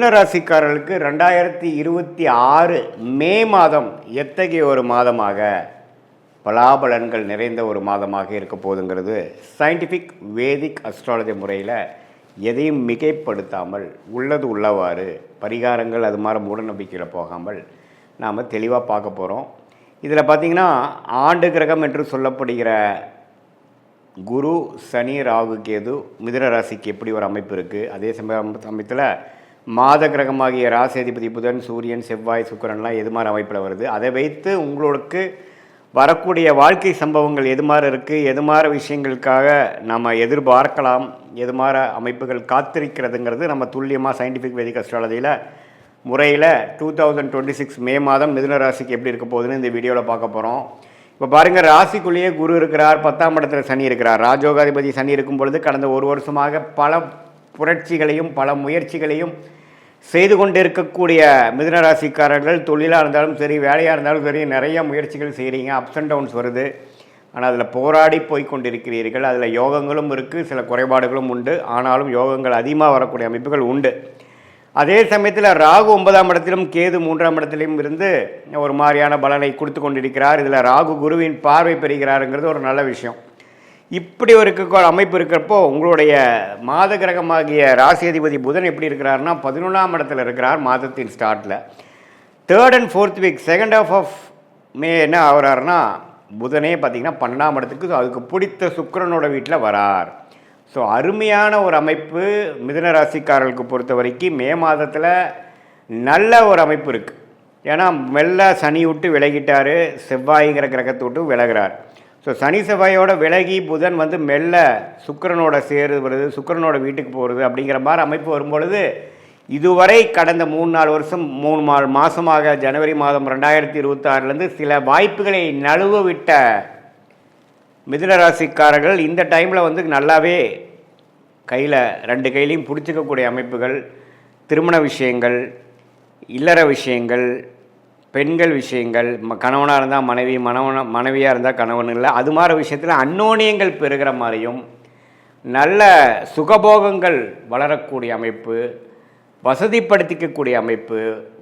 மிதுன ராசிக்காரர்களுக்கு 2026 மே மாதம் எத்தகைய ஒரு மாதமாக பலாபலன்கள் நிறைந்த ஒரு மாதமாக இருக்க போகுதுங்கிறது சயின்டிஃபிக் வேதிக் அஸ்ட்ராலஜி முறையில் எதையும் மிகைப்படுத்தாமல் உள்ளது உள்ளவாறு பரிகாரங்கள் அது மாதிரி மூடநம்பிக்கையில் போகாமல் நாம் தெளிவாக பார்க்க போகிறோம். இதில் பார்த்திங்கன்னா ஆண்டு கிரகம் என்று சொல்லப்படுகிற குரு, சனி, ராகு, கேது மிதுன ராசிக்கு எப்படி ஒரு அமைப்பு இருக்குது, அதே சமயத்தில் மாத கிரகமாகிய ராசி அதிபதி புதன், சூரியன், செவ்வாய், சுக்கிரன்லாம் எது மாதிரி அமைப்பில் வருது, அதை வைத்து உங்களுக்கு வரக்கூடிய வாழ்க்கை சம்பவங்கள் எது மாதிரி இருக்குது, எது மாதிரி விஷயங்களுக்காக நம்ம எதிர்பார்க்கலாம், எது மாதிரி அமைப்புகள் காத்திருக்கிறதுங்கிறது நம்ம துல்லியமாக சயின்டிஃபிக் வேதிக் அஸ்ட்ராலஜியில் முறையில் 2026 மே மாதம் மிதுன ராசிக்கு எப்படி இருக்க போகுதுன்னு இந்த வீடியோவில் பார்க்க போகிறோம். இப்போ பாருங்கள், ராசிக்குள்ளேயே குரு இருக்கிறார், 10ஆம் இடத்துல சனி இருக்கிறார். ராஜோகாதிபதி சனி இருக்கும் பொழுது கடந்த ஒரு வருஷமாக பல புரட்சிகளையும் பல முயற்சிகளையும் செய்து கொண்டு இருக்கக்கூடிய மிதுன ராசிக்காரர்கள் தொழிலாக இருந்தாலும் சரி, வேலையாக இருந்தாலும் சரி, நிறைய முயற்சிகள் செய்கிறீங்க. அப்ஸ் அண்ட் டவுன்ஸ் வருது, ஆனால் அதில் போராடி போய் கொண்டிருக்கிறீர்கள். அதில் யோகங்களும் இருக்குது, சில குறைபாடுகளும் உண்டு. ஆனாலும் யோகங்கள் அதிகமாக வரக்கூடிய அமைப்புகள் உண்டு. அதே சமயத்தில் ராகு 9ஆம் இடத்திலும் கேது 3ஆம் இடத்திலும் இருந்து ஒரு மாதிரியான பலனை கொடுத்து கொண்டிருக்கிறார். இதில் ராகு குருவின் பார்வை பெறுகிறாருங்கிறது ஒரு நல்ல விஷயம். இப்படி ஒரு அமைப்பு இருக்கிறப்போ உங்களுடைய மாத கிரகமாகிய ராசி அதிபதி புதன் எப்படி இருக்கிறாருன்னா 11ஆம் இடத்துல இருக்கிறார். மாதத்தின் ஸ்டார்ட்டில் 3rd and 4th week, second half of May என்ன ஆகிறாருன்னா புதனே பார்த்திங்கன்னா 12ஆம் இடத்துக்கு அதுக்கு பிடித்த சுக்கிரனோட வீட்டில் வரார். ஸோ அருமையான ஒரு அமைப்பு மிதுன ராசிக்காரர்களுக்கு பொறுத்த வரைக்கும் மே மாதத்தில் நல்ல ஒரு அமைப்பு இருக்குது. ஏன்னா மெல்ல சனி விட்டு விலகிட்டார், செவ்வாய்ங்கிற கிரகத்தை விட்டு விலகிறார். ஸோ சனி செவ்வாயோட விலகி புதன் மெல்ல சுக்கிரனோட சேருவது, சுக்கிரனோட வீட்டுக்கு போகிறது அப்படிங்கிற மாதிரி அமைப்பு வரும்பொழுது இதுவரை கடந்த 3-4 வருஷம் 3 மாதமாக ஜனவரி மாதம் 2026 சில வாய்ப்புகளை நழுவ விட்ட மிதுன ராசிக்காரர்கள் இந்த டைமில் நல்லாவே கையில் 2 கையிலையும் பிடிச்சிக்கக்கூடிய அமைப்புகள், திருமண விஷயங்கள், இல்லற விஷயங்கள், பெண்கள் விஷயங்கள், கணவனாக இருந்தால் மனைவி, மனைவியாக இருந்தால் கணவன் இல்லை, அது மாதிரி விஷயத்தில் அந்யோன்யங்கள் பெறுகிற மாதிரியும் நல்ல சுகபோகங்கள் வளரக்கூடிய அமைப்பு, வசதிப்படுத்திக்கக்கூடிய அமைப்பு,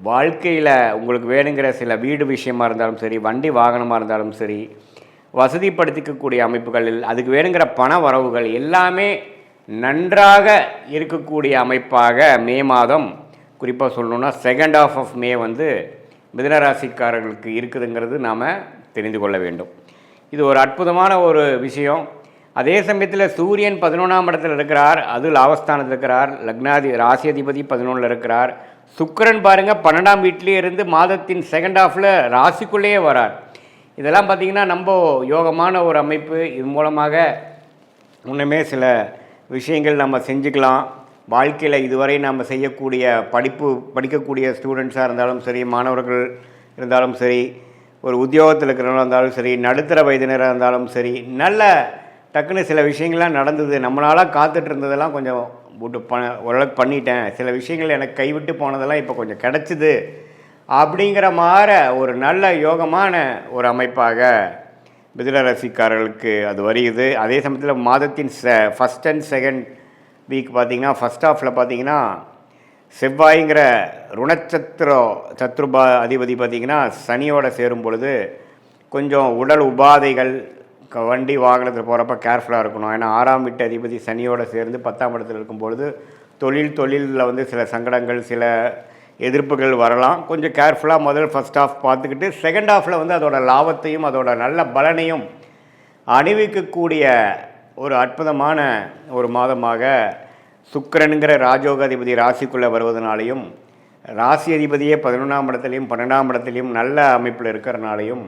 வாழ்க்கையில் உங்களுக்கு வேணுங்கிற சில வீடு விஷயமாக இருந்தாலும் சரி, வண்டி வாகனமாக இருந்தாலும் சரி, வசதிப்படுத்திக்கக்கூடிய அமைப்புகளில் அதுக்கு வேணுங்கிற பண வரவுகள் எல்லாமே நன்றாக இருக்கக்கூடிய அமைப்பாக மே மாதம், குறிப்பாக சொல்லணுன்னா செகண்ட் ஹாஃப் ஆஃப் மே மிதுன ராசிக்காரர்களுக்கு இருக்குதுங்கிறது நாம் தெரிந்து கொள்ள வேண்டும். இது ஒரு அற்புதமான ஒரு விஷயம். அதே சமயத்தில் சூரியன் 11ஆம் இடத்தில் இருக்கிறார், அது லாபஸ்தானத்தில் இருக்கிறார். லக்னாதி ராசி அதிபதி 11ல் இருக்கிறார். சுக்கிரன் பாருங்கள் 12ஆம் வீட்டிலே இருந்து மாதத்தின் செகண்ட் ஹாஃபில் ராசிக்குள்ளேயே வரார். இதெல்லாம் பார்த்திங்கன்னா நம்ம யோகமான ஒரு அமைப்பு. இது மூலமாக இன்னுமே சில விஷயங்கள் நம்ம செஞ்சுக்கலாம். வாழ்க்கையில் இதுவரை நம்ம செய்யக்கூடிய படிக்கக்கூடிய ஸ்டூடெண்ட்ஸாக இருந்தாலும் சரி, மாணவர்கள் இருந்தாலும் சரி, ஒரு உத்தியோகத்தில் இருக்கிறவங்க இருந்தாலும் சரி, நடுத்தர வயதினராக இருந்தாலும் சரி, நல்ல டக்குன்னு சில விஷயங்கள்லாம் நடந்தது. நம்மளால் காத்துட்டு இருந்ததெல்லாம் கொஞ்சம் ஓரளவுக்கு பண்ணிட்டேன், சில விஷயங்கள் எனக்கு கைவிட்டு போனதெல்லாம் இப்போ கொஞ்சம் கிடச்சிது அப்படிங்கிற மாதிரி ஒரு நல்ல யோகமான ஒரு அமைப்பாக மிதுன ராசிக்காரர்களுக்கு அது வருகிறது. அதே சமயத்தில் மாதத்தின் ஃபஸ்ட் அண்ட் செகண்ட் வீக் பார்த்திங்கன்னா ஃபஸ்ட் ஹாஃபில் பார்த்திங்கன்னா செவ்வாய்ங்கிற சத்ருபா அதிபதி பார்த்திங்கன்னா சனியோடு சேரும் பொழுது கொஞ்சம் உடல் உபாதைகள், வண்டி வாகனத்தில் போகிறப்ப கேர்ஃபுல்லாக இருக்கணும். ஏன்னா 6ஆம் வீட்டு அதிபதி சனியோடு சேர்ந்து 10ஆம் இடத்துல இருக்கும் பொழுது தொழிலில் சில சங்கடங்கள், சில எதிர்ப்புகள் வரலாம். கொஞ்சம் கேர்ஃபுல்லாக ஃபஸ்ட் ஹாஃப் பார்த்துக்கிட்டு செகண்ட் ஹாஃபில் அதோட லாபத்தையும் அதோட நல்ல பலனையும் அணிவிக்கக்கூடிய ஒரு அற்புதமான ஒரு மாதமாக சுக்கிரனுங்கிற ராஜோகாதிபதி ராசிக்குள்ளே வருவதனாலையும், ராசி அதிபதியே 11ஆம் இடத்துலையும் 12ஆம் இடத்துலையும் நல்ல அமைப்பில் இருக்கிறனாலையும்,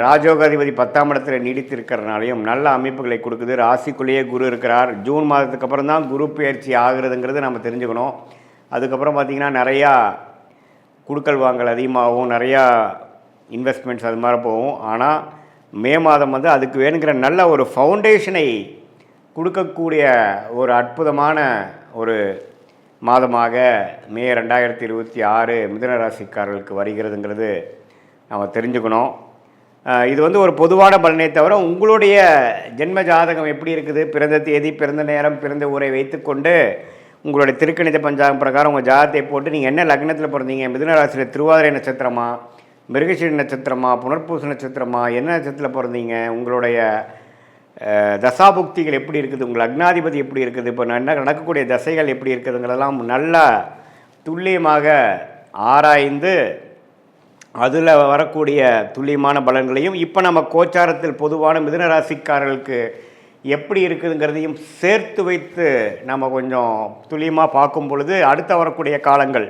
ராஜோகாதிபதி 10ஆம் இடத்துல நீடித்திருக்கிறனாலையும் நல்ல அமைப்புகளை கொடுக்குது. ராசிக்குள்ளேயே குரு இருக்கிறார். ஜூன் மாதத்துக்கு அப்புறம் தான் குரு பயிற்சி ஆகுறதுங்கிறது நம்ம தெரிஞ்சுக்கணும். அதுக்கப்புறம் பார்த்திங்கன்னா நிறையா குடுக்கல் வாங்கல் அதிகமாகவும், நிறையா இன்வெஸ்ட்மெண்ட்ஸ் அது மாதிரி போகும். ஆனால் மே மாதம் அதுக்கு வேணுங்கிற நல்ல ஒரு ஃபவுண்டேஷனை கொடுக்கக்கூடிய ஒரு அற்புதமான ஒரு மாதமாக மே 2026 மிதுன ராசிக்காரர்களுக்கு வருகிறதுங்கிறது நம்ம தெரிஞ்சுக்கணும். இது ஒரு பொதுவான பலனை தவிர உங்களுடைய ஜென்ம ஜாதகம் எப்படி இருக்குது, பிறந்த தேதி, பிறந்த நேரம், பிறந்த ஊரை வைத்துக்கொண்டு உங்களுடைய திருக்கணித பஞ்சாங்கம் பிரகாரம் உங்கள் ஜாதகத்தை போட்டு நீங்கள் என்ன லக்னத்தில் பிறந்தீங்க, மிதுன ராசியில் திருவாதிரை நட்சத்திரமா, மிருகசீரி நட்சத்திரமா, புனர்பூச நட்சத்திரமா, என்ன நட்சத்திரத்தில் பிறந்தீங்க, உங்களுடைய தசாபுக்திகள் எப்படி இருக்குது, உங்கள் லக்னாதிபதி எப்படி இருக்குது, இப்போ நடக்கக்கூடிய தசைகள் எப்படி இருக்குதுங்கிறதெல்லாம் நல்லா துல்லியமாக ஆராய்ந்து அதில் வரக்கூடிய துல்லியமான பலன்களையும் இப்போ நம்ம கோச்சாரத்தில் பொதுவான மிதுன ராசிக்காரர்களுக்கு எப்படி இருக்குதுங்கிறதையும் சேர்த்து வைத்து நம்ம கொஞ்சம் துல்லியமாக பார்க்கும் பொழுது அடுத்த வரக்கூடிய காலங்கள்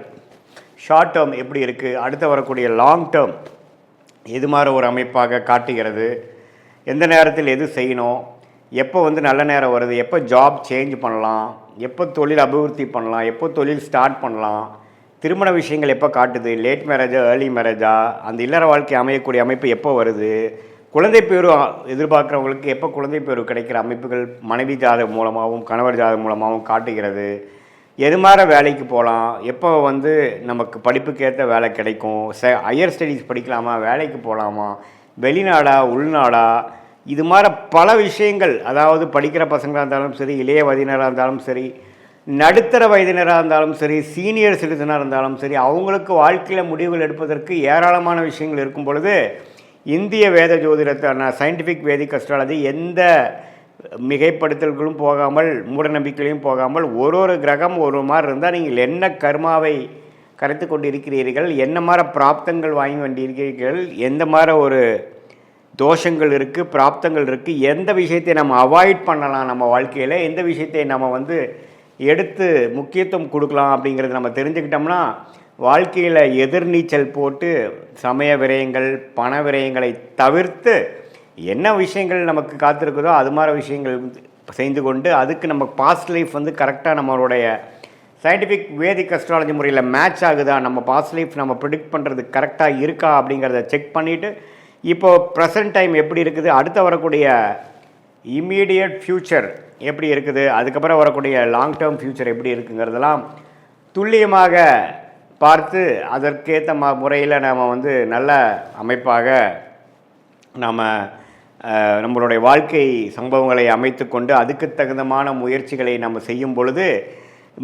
ஷார்ட் டேர்ம் எப்படி இருக்குது, அடுத்த வரக்கூடிய லாங் டேர்ம் எது மாதிரி ஒரு அமைப்பாக காட்டுகிறது, எந்த நேரத்தில் எது செய்யணும், எப்போ நல்ல நேரம் வருது, எப்போ ஜாப் சேஞ்ச் பண்ணலாம், எப்போ தொழில் அபிவிருத்தி பண்ணலாம், எப்போ தொழில் ஸ்டார்ட் பண்ணலாம், திருமண விஷயங்கள் எப்போ காட்டுது, லேட் மேரேஜா ஏர்லி மேரேஜா, அந்த இல்லற வாழ்க்கை அமையக்கூடிய அமைப்பு எப்போ வருது, குழந்தை பேரு எதிர்பார்க்குறவங்களுக்கு எப்போ குழந்தை பேரு கிடைக்கிற அமைப்புகள் மனைவி ஜாதகம் மூலமாகவும் கணவர் ஜாதகம் மூலமாகவும் காட்டுகிறது, எது மாதிரி வேலைக்கு போகலாம், எப்போ நமக்கு படிப்புக்கேற்ற வேலை கிடைக்கும், ஹையர் ஸ்டடீஸ் படிக்கலாமா, வேலைக்கு போகலாமா, வெளிநாடா உள்நாடா, இது மாதிரி பல விஷயங்கள். அதாவது படிக்கிற பசங்களாக இருந்தாலும் சரி, இளைய வயதினராக இருந்தாலும் சரி, நடுத்தர வயதினராக இருந்தாலும் சரி, சீனியர் சிட்டிசனாக இருந்தாலும் சரி, அவங்களுக்கு வாழ்க்கையில் முடிவுகள் எடுப்பதற்கு ஏராளமான விஷயங்கள் இருக்கும் பொழுது இந்திய வேத ஜோதிடத்தான சயின்டிஃபிக் வேதிக் அஸ்ட்ராலஜி எந்த மிகைப்படுத்தல்களும் போகாமல் மூடநம்பிக்கையிலையும் போகாமல் ஒரு கிரகம் ஒரு மாதிரி இருந்தால் நீங்கள் என்ன கர்மாவை கரைத்து கொண்டு இருக்கிறீர்கள், என்ன மாதிரி பிராப்தங்கள் வாங்கி கொண்டிருக்கிறீர்கள், எந்த மாதிரி ஒரு தோஷங்கள் இருக்குது, பிராப்தங்கள் இருக்குது, எந்த விஷயத்தை நம்ம அவாய்ட் பண்ணலாம் நம்ம வாழ்க்கையில், எந்த விஷயத்தை நம்ம எடுத்து முக்கியத்துவம் கொடுக்கலாம் அப்படிங்கிறது நம்ம தெரிஞ்சுக்கிட்டோம்னா வாழ்க்கையில் எதிர்நீச்சல் போட்டு சமய விரயங்கள் பண விரயங்களை தவிர்த்து என்ன விஷயங்கள் நமக்கு காத்திருக்குதோ அது மாதிரி விஷயங்கள் செய்து கொண்டு அதுக்கு நம்ம பாஸ்ட் லைஃப் கரெக்டாக நம்மளுடைய சயின்டிஃபிக் வேதிக் அஸ்ட்ராலஜி முறையில் மேட்ச் ஆகுதா, நம்ம பாஸ்ட் லைஃப் நம்ம ப்ரிடிக்ட் பண்ணுறது கரெக்டாக இருக்கா அப்படிங்கிறத செக் பண்ணிவிட்டு இப்போது ப்ரெசன்ட் டைம் எப்படி இருக்குது, அடுத்து வரக்கூடிய இம்மீடியட் ஃப்யூச்சர் எப்படி இருக்குது, அதுக்கப்புறம் வரக்கூடிய லாங் டேர்ம் ஃப்யூச்சர் எப்படி இருக்குங்கிறதெல்லாம் துல்லியமாக பார்த்து அதற்கேற்ற முறையில் நாம் நல்ல அமைப்பாக நாம் நம்மளுடைய வாழ்க்கை சம்பவங்களை அமைத்து கொண்டு அதுக்கு தகுந்தமான முயற்சிகளை நம்ம செய்யும் பொழுது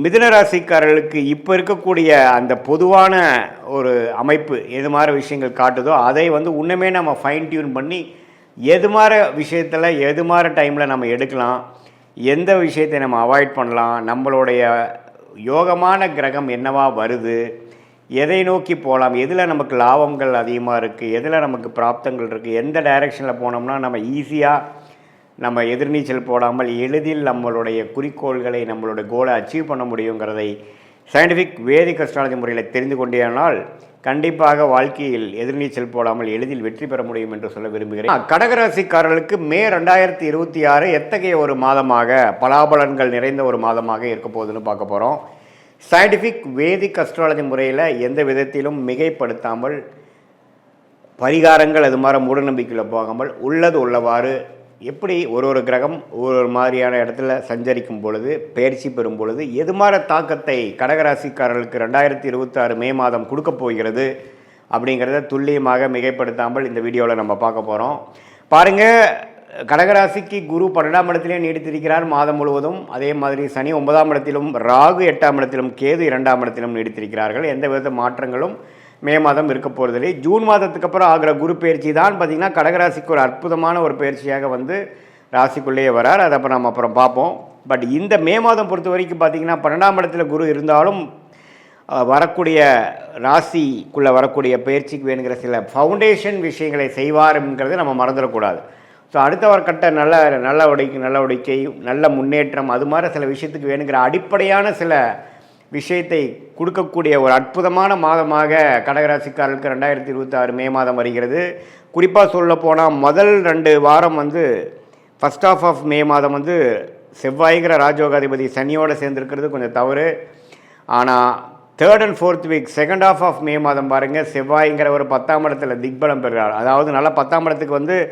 மிதுனராசிக்காரர்களுக்கு இப்போ இருக்கக்கூடிய அந்த பொதுவான ஒரு அமைப்பு எது மாதிரி விஷயங்கள் காட்டுதோ அதை இன்னுமே நம்ம ஃபைன் டியூன் பண்ணி எது மாதிரி விஷயத்தில் எது மாதிரி டைமில் நம்ம எடுக்கலாம், எந்த விஷயத்தை நம்ம அவாய்ட் பண்ணலாம், நம்மளுடைய யோகமான கிரகம் என்னவா வருது, எதை நோக்கி போகலாம், எதில் நமக்கு லாபங்கள் அதிகமாக இருக்குது, எதில் நமக்கு பிராப்தங்கள் இருக்குது, எந்த டைரெக்ஷனில் போனோம்னா நம்ம ஈஸியாக நம்ம எதிர்நீச்சல் போடாமல் எளிதில் நம்மளுடைய குறிக்கோள்களை நம்மளுடைய கோலை அச்சீவ் பண்ண முடியுங்கிறதை சயின்டிஃபிக் வேதிக் அஸ்ட்ராலஜி முறையில் தெரிந்து கொண்டேனால் கண்டிப்பாக வாழ்க்கையில் எதிர்நீச்சல் போடாமல் எளிதில் வெற்றி பெற முடியும் என்று சொல்ல விரும்புகிறேன். கடகராசிக்காரர்களுக்கு மே 2026 எத்தகைய ஒரு மாதமாக பலாபலன்கள் நிறைந்த ஒரு மாதமாக இருக்க போகுதுன்னு பார்க்க போகிறோம். சயின்டிஃபிக் வேதிக் அஸ்ட்ராலஜி முறையில் எந்த விதத்திலும் மிகைப்படுத்தாமல் பரிகாரங்கள் அது மாதிரி மூடநம்பிக்கையில் போகாமல் உள்ளது உள்ளவாறு எப்படி ஒரு கிரகம் ஒரு மாதிரியான இடத்துல சஞ்சரிக்கும் பொழுது பயிற்சி பெறும் பொழுது எது மாதிரி தாக்கத்தை கடகராசிக்காரர்களுக்கு 2026 மே மாதம் கொடுக்க போகிறது அப்படிங்கிறத துல்லியமாக மிகைப்படுத்தாமல் இந்த வீடியோவில் நம்ம பார்க்க போகிறோம். பாருங்கள், கடகராசிக்கு குரு 12ஆம் இடத்திலே நீடித்திருக்கிறார் மாதம் முழுவதும். அதே மாதிரி சனி 9ஆம் இடத்திலும், ராகு 8ஆம் இடத்திலும், கேது 2ஆம் இடத்திலும் நீடித்திருக்கிறார்கள். எந்த வித மாற்றங்களும் மே மாதம் இருக்க போகிறதில்லை. ஜூன் மாதத்துக்கு அப்புறம் ஆகிற குரு பயிற்சி தான் பார்த்திங்கன்னா கடகராசிக்கு ஒரு அற்புதமான ஒரு பயிற்சியாக ராசிக்குள்ளேயே வரார். அதை நம்ம அப்புறம் பார்ப்போம். பட் இந்த மே மாதம் பொறுத்த வரைக்கும் பார்த்திங்கன்னா 12ஆம் இடத்துல குரு இருந்தாலும் வரக்கூடிய ராசிக்குள்ளே வரக்கூடிய பயிற்சிக்கு வேணுங்கிற சில ஃபவுண்டேஷன் விஷயங்களை செய்வாருங்கிறத நம்ம மறந்துடக்கூடாது. ஸோ அடுத்த ஒரு கட்ட நடவடிக்கை நல்ல முன்னேற்றம் அது மாதிரி சில விஷயத்துக்கு வேணுங்கிற அடிப்படையான சில விஷயத்தை கொடுக்கக்கூடிய ஒரு அற்புதமான மாதமாக கடகராசிக்காரர்களுக்கு 2026 மே மாதம் வருகிறது. குறிப்பாக சொல்ல போனால் முதல் 2 வாரம் ஃபஸ்ட் ஆஃப் ஆஃப் மே மாதம் செவ்வாய்கிற ராஜயோகாதிபதி சனியோடு சேர்ந்துருக்கிறது கொஞ்சம் தவறு. ஆனால் 3rd and 4th week second half of May மாதம் பாருங்கள், செவ்வாய்ங்கிற ஒரு 10ஆம் இடத்துல திக்பலம் பெறுகிறார். அதாவது நல்லா 10ஆம் இடத்துக்கு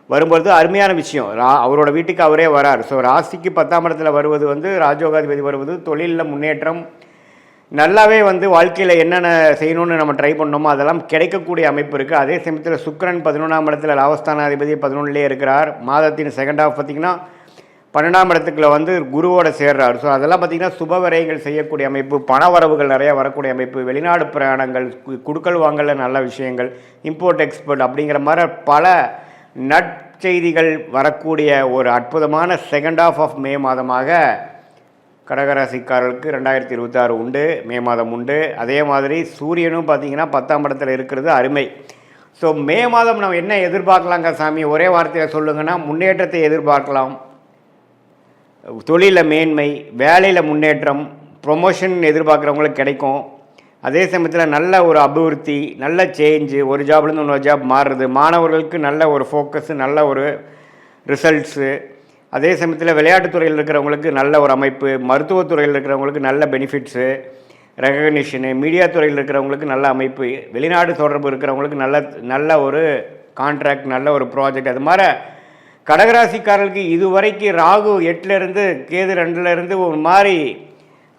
வரும்பொழுது அருமையான விஷயம். அவரோட வீட்டுக்கு அவரே வரார். ஸோ ராசிக்கு 10ஆம் இடத்துல வருவது ராஜயோகாதிபதி வருவது தொழிலில் முன்னேற்றம் நல்லாவே வாழ்க்கையில் என்னென்ன செய்யணும்னு நம்ம ட்ரை பண்ணோமோ அதெல்லாம் கிடைக்கக்கூடிய அமைப்பு இருக்குது. அதே சமயத்தில் சுக்கிரன் 11ஆம் இடத்துல லாபஸ்தானாதிபதி 11லே இருக்கிறார். மாதத்தின் செகண்ட் ஆஃப் பார்த்திங்கன்னா 12ஆம் இடத்துக்குள்ள வந்து குருவோட சேர்றாரு. ஸோ அதெல்லாம் பார்த்திங்கன்னா சுப விரயங்கள் செய்யக்கூடிய அமைப்பு, பண வரவுகள் நிறையா வரக்கூடிய அமைப்பு, வெளிநாடு பிரயாணங்கள், குடுக்கல் வாங்கல நல்ல விஷயங்கள், இம்போர்ட் எக்ஸ்போர்ட் அப்படிங்கிற மாதிரி பல நற்செய்திகள் வரக்கூடிய ஒரு அற்புதமான செகண்ட் ஆஃப் ஆஃப் மே மாதமாக கடகராசிக்காரர்களுக்கு 2026 உண்டு. மே மாதம் உண்டு. அதே மாதிரி சூரியனும் பார்த்திங்கன்னா 10ஆம் இடத்துல இருக்கிறது அருமை. ஸோ மே மாதம் நம்ம என்ன எதிர்பார்க்கலாங்க சாமி, ஒரே வார்த்தையில் சொல்லுங்கன்னா முன்னேற்றத்தை எதிர்பார்க்கலாம். தொழிலில் மேன்மை, வேலையில் முன்னேற்றம், ப்ரொமோஷன் எதிர்பார்க்குறவங்களுக்கு கிடைக்கும். அதே சமயத்தில் நல்ல ஒரு அபிவிருத்தி, நல்ல சேஞ்சு, ஒரு ஜாப்லேருந்து இன்னொரு ஜாப் மாறுறது, மாணவர்களுக்கு நல்ல ஒரு ஃபோக்கஸு, நல்ல ஒரு ரிசல்ட்ஸு. அதே சமயத்தில் விளையாட்டுத்துறையில் இருக்கிறவங்களுக்கு நல்ல ஒரு அமைப்பு, மருத்துவத்துறையில் இருக்கிறவங்களுக்கு நல்ல பெனிஃபிட்ஸு, ரெகக்னிஷனு, மீடியா துறையில் இருக்கிறவங்களுக்கு நல்ல அமைப்பு, வெளிநாடு தொடர்பு இருக்கிறவங்களுக்கு நல்ல ஒரு கான்ட்ராக்ட், நல்ல ஒரு ப்ராஜெக்ட். அது மாதிரி கடகராசிக்காரர்களுக்கு இதுவரைக்கும் ராகு 8லேருந்து கேது 2லேருந்து ஒரு மாதிரி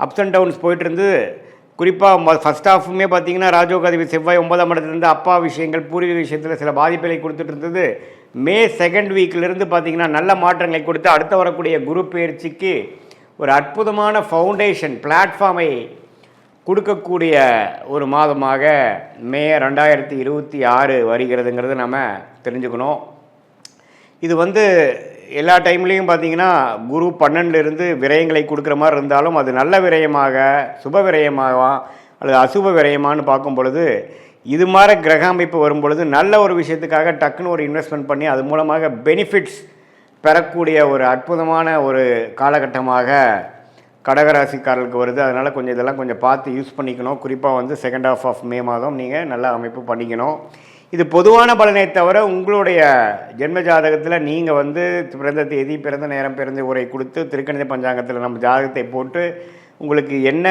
அப்ஸ் அண்ட் டவுன்ஸ் போயிட்டு இருந்து. குறிப்பாக ஃபஸ்ட் ஹாஃபுமே பார்த்திங்கன்னா ராஜோகாதிபதி செவ்வாய் 9ஆம் இடத்துலேருந்து அப்பா விஷயங்கள், பூர்வீக விஷயத்தில் சில பாதிப்புகளை கொடுத்துட்டு இருந்தது. மே 2nd வீக்கிலிருந்து பார்த்திங்கன்னா நல்ல மாற்றங்களை கொடுத்து அடுத்த வரக்கூடிய குரு பயிற்சிக்கு ஒரு அற்புதமான ஃபவுண்டேஷன் பிளாட்ஃபார்மை கொடுக்கக்கூடிய ஒரு மாதமாக மே 2026 வருகிறதுங்கிறது நம்ம தெரிஞ்சுக்கணும். இது வந்து எல்லா டைம்லேயும் பார்த்திங்கன்னா குரு 12லேருந்து விரயங்களை கொடுக்குற மாதிரி இருந்தாலும் அது நல்ல விரயமாக, சுப விரயமாக அல்லது அசுப விரயமானு பார்க்கும் பொழுது இது மாதிரி கிரக அமைப்பு வரும் பொழுது நல்ல ஒரு விஷயத்துக்காக டக்குன்னு ஒரு இன்வெஸ்ட்மெண்ட் பண்ணி அது மூலமாக பெனிஃபிட்ஸ் பெறக்கூடிய ஒரு அற்புதமான ஒரு காலகட்டமாக கடகராசிக்காரர்களுக்கு வருது. அதனால் கொஞ்சம் இதெல்லாம் கொஞ்சம் பார்த்து யூஸ் பண்ணிக்கணும். குறிப்பாக வந்து செகண்ட் ஆஃப் ஆஃப் மே மாதம் நீங்கள் நல்ல அமைப்பு பண்ணிக்கணும். இது பொதுவான பலனை தவிர உங்களுடைய ஜென்ம ஜாதகத்தில் நீங்கள் வந்து பிறந்த தேதி, பிறந்த நேரம், பிறந்த உரை கொடுத்து திருக்கணித பஞ்சாங்கத்தில் நம்ம ஜாதகத்தை போட்டு உங்களுக்கு என்ன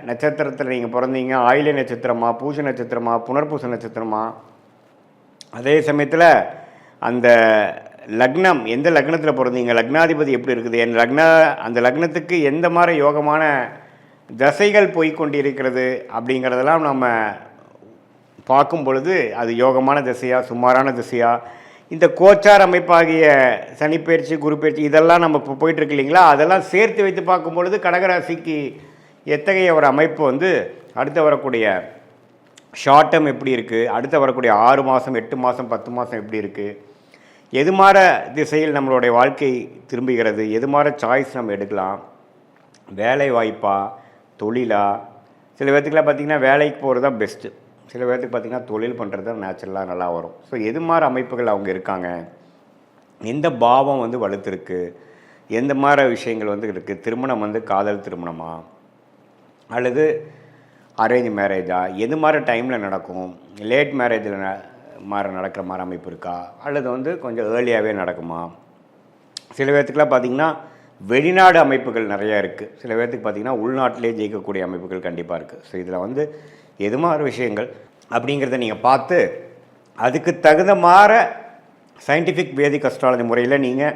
நட்சத்திரத்தில் நீங்கள் பிறந்தீங்க, ஆயில்ய நட்சத்திரமா, பூச நட்சத்திரமா, புனர்பூச நட்சத்திரமா, அதே சமயத்தில் அந்த லக்னம் எந்த லக்னத்தில் பிறந்தீங்க, லக்னாதிபதி எப்படி இருக்குது, அந்த லக்னத்துக்கு எந்த மாதிரி யோகமான தசைகள் போய்கொண்டு இருக்கிறது அப்படிங்கிறதெல்லாம் நம்ம பார்க்கும் பொழுது அது யோகமான திசையா, சுமாரான திசையா, இந்த கோச்சார் அமைப்பாகிய சனிப்பயிற்சி, குரு பயிற்சி இதெல்லாம் நம்ம இப்போ போயிட்டுருக்கு இல்லைங்களா, அதெல்லாம் சேர்த்து வைத்து பார்க்கும் பொழுது கடகராசிக்கு எத்தகைய ஒரு அமைப்பு வந்து அடுத்து வரக்கூடிய ஷார்ட் டேர்ம் எப்படி இருக்குது, அடுத்து வரக்கூடிய 6 மாதம், 8 மாதம், 10 மாதம் எப்படி இருக்குது, எது மாதிரி திசையில் நம்மளுடைய வாழ்க்கை திரும்புகிறது, எது மாதிரி சாய்ஸ் நம்ம எடுக்கலாம், வேலை வாய்ப்பா, தொழிலா. சில பேர்த்துக்கெலாம் பார்த்திங்கன்னா வேலைக்கு போகிறது தான் பெஸ்ட்டு, சில பேர்த்துக்கு பார்த்திங்கன்னா தொழில் பண்ணுறது தான் நேச்சுரலாக நல்லா வரும். ஸோ எது மாதிரி அமைப்புகள் அவங்க இருக்காங்க, எந்த பாவம் வந்து வலுத்திருக்கு, எந்த மாதிரி விஷயங்கள் வந்து இருக்குது, திருமணம் வந்து காதல் திருமணமா அல்லது அரேஞ்ச் மேரேஜா, எது மாதிரி டைமில் நடக்கும், லேட் மேரேஜில் நடக்கிற மாதிரி அமைப்பு இருக்கா அல்லது வந்து கொஞ்சம் ஏர்லியாகவே நடக்குமா. சில பேர்த்துக்குலாம் பார்த்திங்கன்னா வெளிநாடு அமைப்புகள் நிறையா இருக்குது, சில பேர்த்துக்கு பார்த்திங்கன்னா உள்நாட்டிலே ஜெயிக்கக்கூடிய அமைப்புகள் கண்டிப்பாக இருக்குது. ஸோ இதில் வந்து எது மாதிரி விஷயங்கள் அப்படிங்கிறத நீங்கள் பார்த்து அதுக்கு தகுந்த மாதிரி சயின்டிஃபிக் வேதிக் அஸ்ட்ராலஜி முறையில் நீங்கள்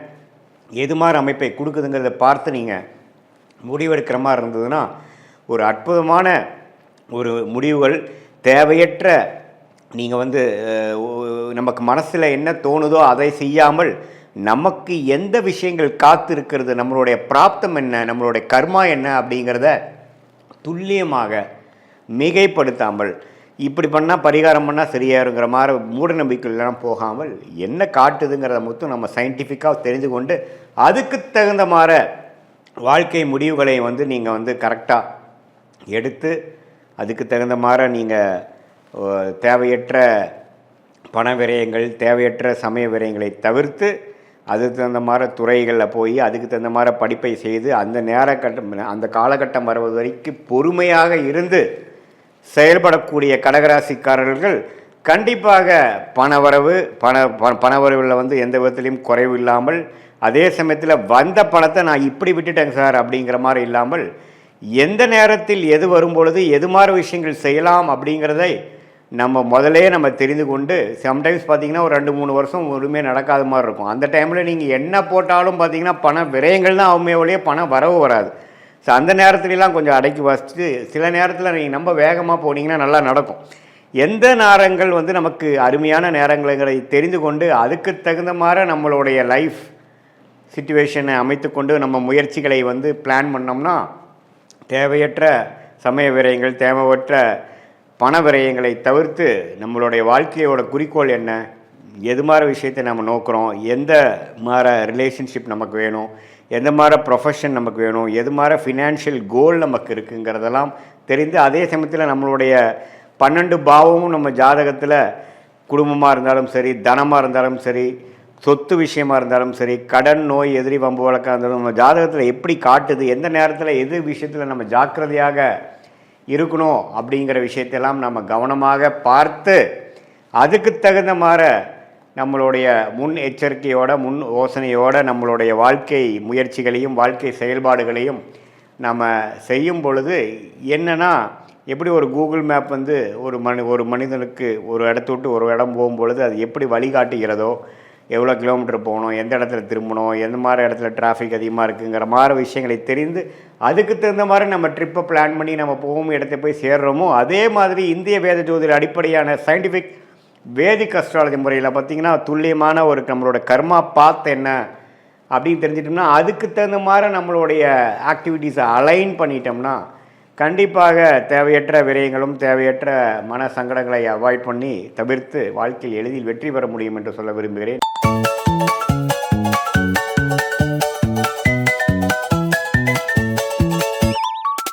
எது மாதிரி அமைப்பை கொடுக்குதுங்கிறத பார்த்து நீங்கள் முடிவெடுக்கிற மாதிரி இருந்ததுன்னா ஒரு அற்புதமான ஒரு முடிவுகள். தேவையற்ற நீங்கள் வந்து நமக்கு மனசில் என்ன தோணுதோ அதை செய்யாமல் நமக்கு எந்த விஷயங்கள் காத்து இருக்கிறது, நம்மளுடைய பிராப்தம் என்ன, நம்மளுடைய கர்மா என்ன அப்படிங்கிறத துல்லியமாக மிகைப்படுத்தாமல் இப்படி பண்ணால் பரிகாரம் பண்ணால் சரியாருங்கிற மாதிரி மூட நம்பிக்கைலாம் போகாமல் என்ன காட்டுதுங்கிறத மட்டும் நம்ம சயின்டிஃபிக்காக தெரிந்து கொண்டு அதுக்கு தகுந்த மாதிரி வாழ்க்கை முடிவுகளை வந்து நீங்கள் வந்து கரெக்டாக எடுத்து அதுக்கு தகுந்த மாதிரி நீங்கள் தேவையற்ற பண விரயங்கள், தேவையற்ற சமய விரயங்களை தவிர்த்து அதுக்கு தகுந்த மாதிரி துறைகளில் போய் அதுக்கு தகுந்த மாதிரி படிப்பை செய்து அந்த காலகட்டம் வருவது வரைக்கும் பொறுமையாக இருந்து செயல்படக்கூடிய கடகராசிக்காரர்கள் கண்டிப்பாக பணவரவில் வந்து எந்த விதத்திலையும் குறைவு இல்லாமல், அதே சமயத்தில் வந்த பணத்தை நான் இப்படி விட்டுட்டேங்க சார் அப்படிங்கிற மாதிரி இல்லாமல் எந்த நேரத்தில் எது வரும்பொழுது எது மாதிரி விஷயங்கள் செய்யலாம் அப்படிங்கிறதை நம்ம தெரிந்து கொண்டு, சம்டைம்ஸ் பார்த்திங்கன்னா ஒரு 2-3 வருஷம் ஒருமே நடக்காத மாதிரி இருக்கும். அந்த டைமில் நீங்கள் என்ன போட்டாலும் பார்த்திங்கன்னா பண விரயங்கள் தான் ஆகுமே ஒழிய பணம் வரவு வராது. ஸோ அந்த நேரத்துலலாம் கொஞ்சம் அடக்கி வச்சுட்டு சில நேரத்தில் நீங்கள் ரொம்ப வேகமாக போனீங்கன்னா நல்லா நடக்கும். எந்த நேரங்கள் வந்து நமக்கு அருமையான நேரங்களை தெரிந்து கொண்டு அதுக்கு தகுந்த மாதிரி நம்மளுடைய லைஃப் சுச்சுவேஷனை அமைத்துக்கொண்டு நம்ம முயற்சிகளை வந்து பிளான் பண்ணோம்னா தேவையற்ற சமய விரயங்கள், தேவையற்ற பண விரயங்களை தவிர்த்து நம்மளுடைய வாழ்க்கையோட குறிக்கோள் என்ன, எது மாதிரி விஷயத்தை நம்ம நோக்கிறோம், எந்த மாதிரி ரிலேஷன்ஷிப் நமக்கு வேணும், எந்த மாதிரி ப்ரொஃபஷன் நமக்கு வேணும், எது மாதிரி ஃபினான்ஷியல் கோல் நமக்கு இருக்குங்கிறதெல்லாம் தெரிந்து, அதே சமயத்தில் நம்மளுடைய 12 பாவமும் நம்ம ஜாதகத்தில் குடும்பமாக இருந்தாலும் சரி, தனமாக இருந்தாலும் சரி, சொத்து விஷயமா இருந்தாலும் சரி, கடன், நோய், எதிரி, வம்பு வழக்காக இருந்தாலும் நம்ம ஜாதகத்தில் எப்படி காட்டுது, எந்த நேரத்தில் எது விஷயத்தில் நம்ம ஜாக்கிரதையாக இருக்கணும் அப்படிங்கிற விஷயத்தெல்லாம் நம்ம கவனமாக பார்த்து அதுக்கு தகுந்த மாதிரி நம்மளுடைய முன் எச்சரிக்கையோட, முன் யோசனையோடு நம்மளுடைய வாழ்க்கை முயற்சிகளையும் வாழ்க்கை செயல்பாடுகளையும் நம்ம செய்யும் பொழுது என்னென்னா, எப்படி ஒரு கூகுள் மேப் வந்து ஒரு மனிதனுக்கு ஒரு இடத்த விட்டு ஒரு இடம் போகும்பொழுது அது எப்படி வழிகாட்டுகிறதோ, எவ்வளோ கிலோமீட்டர் போகணும், எந்த இடத்துல திரும்பணும், எந்த மாதிரி இடத்துல டிராஃபிக் அதிகமாக இருக்குங்கிற மாதிரி விஷயங்களை தெரிந்து அதுக்கு தகுந்த மாதிரி நம்ம ட்ரிப்பை பிளான் பண்ணி நம்ம போகும் இடத்த போய் சேர்றோமோ, அதே மாதிரி இந்திய வேத ஜோதிட அடிப்படையான சயின்டிஃபிக் வேதிக் அஸ்ட்ராலஜி முறையில் பார்த்திங்கன்னா துல்லியமான ஒரு நம்மளோட கர்மா பாத் என்ன அப்படின்னு தெரிஞ்சிட்டோம்னா அதுக்கு தகுந்த மாதிரி நம்மளுடைய ஆக்டிவிட்டீஸை அலைன் பண்ணிட்டோம்னா கண்டிப்பாக தேவையற்ற விரயங்களும் தேவையற்ற மன சங்கடங்களை அவாய்ட் பண்ணி தவிர்த்து வாழ்க்கையில் எளிதில் வெற்றி பெற முடியும் என்று சொல்ல விரும்புகிறேன்.